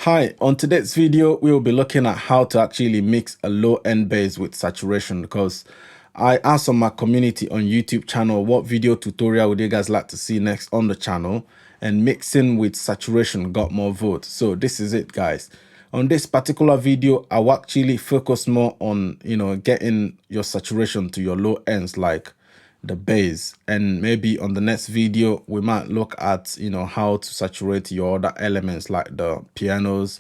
Hi, on today's video, we will be looking at how to actually mix a low-end bass with saturation, because I asked on my community on YouTube channel what video tutorial would you guys like to see next on the channel, and mixing with saturation got more votes. So this is it, guys. On this particular video, I will actually focus more on, getting your saturation to your low ends, like the bass, and maybe on the next video we might look at how to saturate your other elements like the pianos,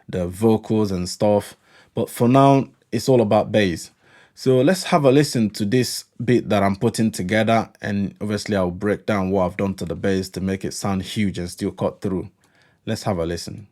the vocals and stuff. But for now, it's all about bass. So let's have a listen to this beat that I'm putting together, and obviously I'll break down what I've done to the bass to make it sound huge and still cut through. Let's have a listen.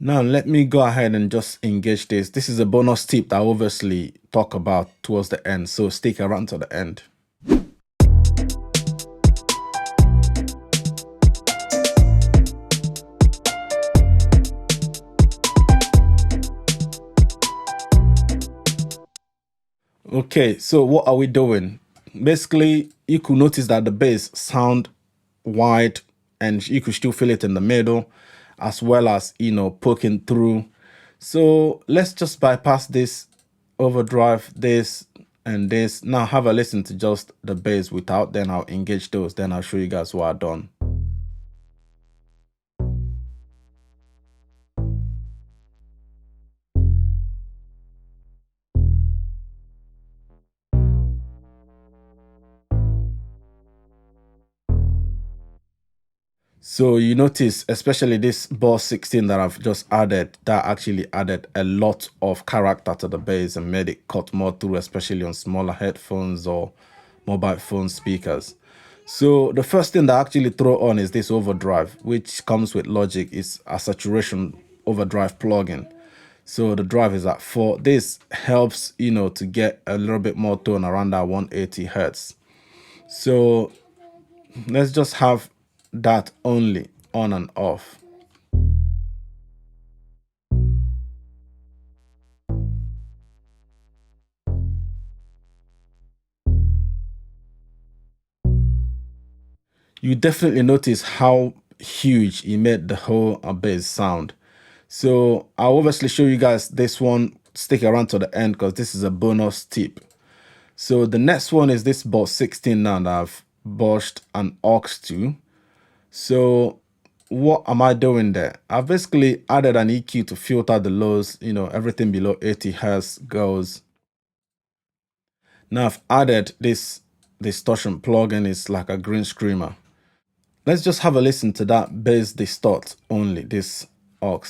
Now let me go ahead and just engage this. This is a bonus tip that I obviously talk about towards the end, so stick around to the end. Okay, so what are we doing? Basically, you could notice that the bass sound wide and you could still feel it in the middle, as well as poking through. So let's just bypass this overdrive, this and this. Now have a listen to just the bass without, then I'll engage those, then I'll show you guys what I've done. So you notice, especially this Boss 16 that I've just added, that actually added a lot of character to the bass and made it cut more through, especially on smaller headphones or mobile phone speakers. So the first thing that I actually throw on is this overdrive, which comes with Logic. It's a saturation overdrive plugin. So the drive is at 4. This helps, to get a little bit more tone around that 180 Hertz. So let's just have that only on and off. You definitely notice how huge he made the whole bass sound. So I'll obviously show you guys this one. Stick around to the end because this is a bonus tip. So the next one is this Boss 16 now that I've boshed an aux to. So what am I doing there? I've basically added an EQ to filter the lows, everything below 80 Hertz goes. Now I've added this distortion plugin. It's like a green screamer. Let's just have a listen to that bass distort only, this aux.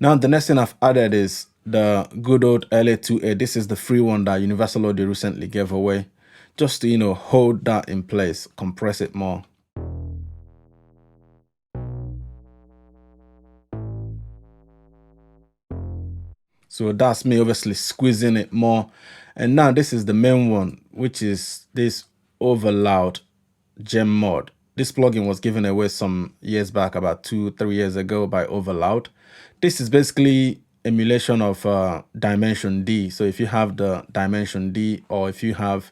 Now the next thing I've added is the good old LA2A. This is the free one that Universal Audio recently gave away, just to hold that in place, compress it more. So that's me obviously squeezing it more. And now this is the main one, which is this overloud gem mod. This plugin was given away some years back, about 2-3 years ago, by Overloud. This is basically emulation of Dimension D. So if you have the Dimension D, or if you have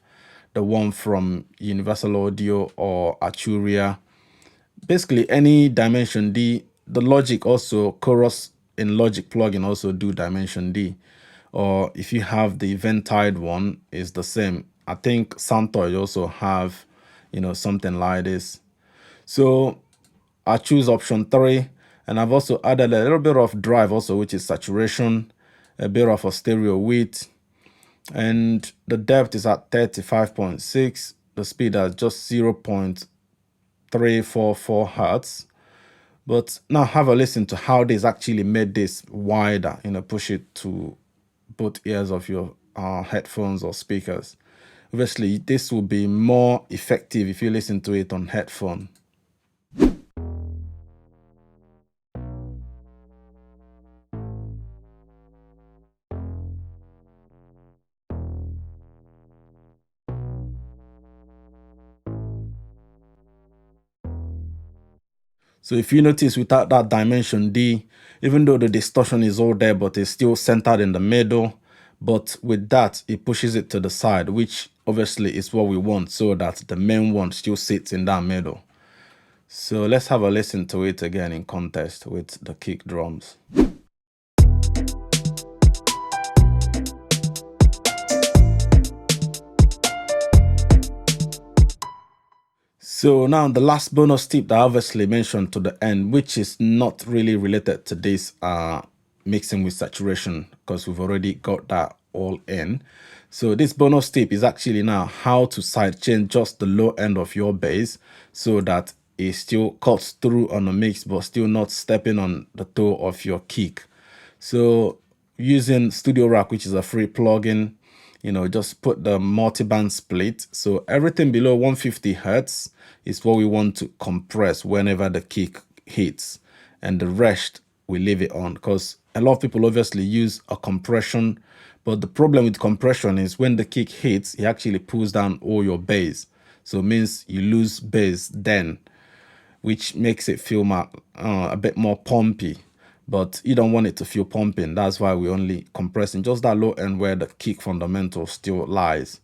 the one from Universal Audio or Arturia, basically any Dimension D, the Logic also, Chorus in Logic plugin also do Dimension D. Or if you have the Eventide one, is the same. I think Soundtoy also have something like this. So I choose option 3, and I've also added a little bit of drive also, which is saturation, a bit of a stereo width, and the depth is at 35.6, the speed at just 0.344 Hertz. But now have a listen to how this actually made this wider, push it to both ears of your headphones or speakers. Obviously, this will be more effective if you listen to it on headphone. So if you notice, without that dimension D, even though the distortion is all there, but it's still centered in the middle, but with that, it pushes it to the side, which obviously is what we want, so that the main one still sits in that middle. So let's have a listen to it again in context with the kick drums. So now the last bonus tip that I obviously mentioned to the end, which is not really related to this mixing with saturation, because we've already got that all in. So this bonus tip is actually now how to sidechain just the low end of your bass so that it still cuts through on the mix, but still not stepping on the toe of your kick. So using Studio Rack, which is a free plugin, you know, just put the multi-band split. So everything below 150 Hertz is what we want to compress whenever the kick hits, and the rest we leave it on, because a lot of people obviously use a compression, but the problem with compression is when the kick hits, it actually pulls down all your bass. So it means you lose bass then, which makes it feel a bit more pumpy. But you don't want it to feel pumping. That's why we only compressing just that low end where the kick fundamental still lies,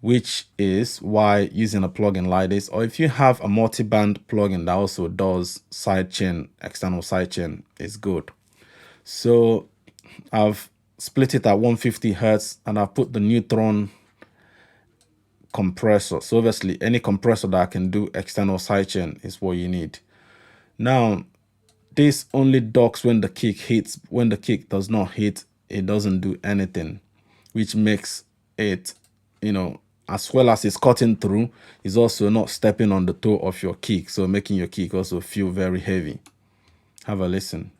which is why using a plugin like this, or if you have a multi-band plugin that also does sidechain, external sidechain, is good. So I've split it at 150 Hertz and I've put the neutron compressor. So obviously any compressor that can do external sidechain is what you need. Now, this only docks when the kick hits. When the kick does not hit, it doesn't do anything, which makes it, you know, as well as it's cutting through, is also not stepping on the toe of your kick, so making your kick also feel very heavy. Have a listen.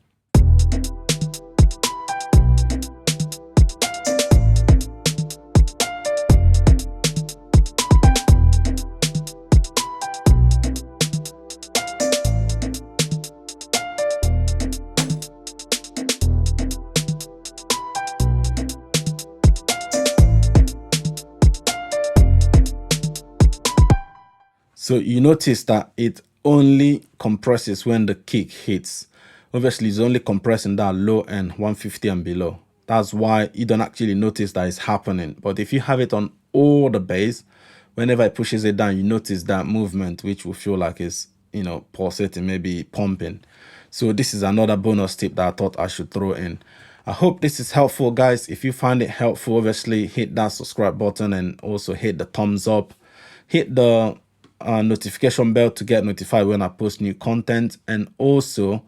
So you notice that it only compresses when the kick hits. Obviously, it's only compressing that low end 150 and below. That's why you don't actually notice that it's happening. But if you have it on all the bass, whenever it pushes it down, you notice that movement, which will feel like it's, you know, pulsating, maybe pumping. So this is another bonus tip that I thought I should throw in. I hope this is helpful, guys. If you find it helpful, obviously hit that subscribe button and also hit the thumbs up. Hit the notification bell to get notified when I post new content, and also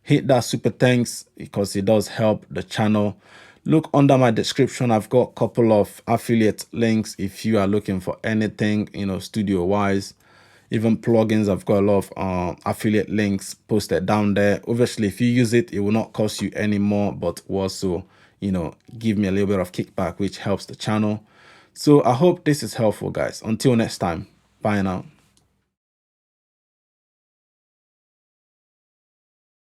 hit that super thanks because it does help the channel. Look under my description, I've got a couple of affiliate links if you are looking for anything, you know, studio wise, even plugins. I've got a lot of affiliate links posted down there. Obviously, if you use it, it will not cost you any more, but will also, you know, give me a little bit of kickback, which helps the channel. So I hope this is helpful, guys. Until next time, bye now.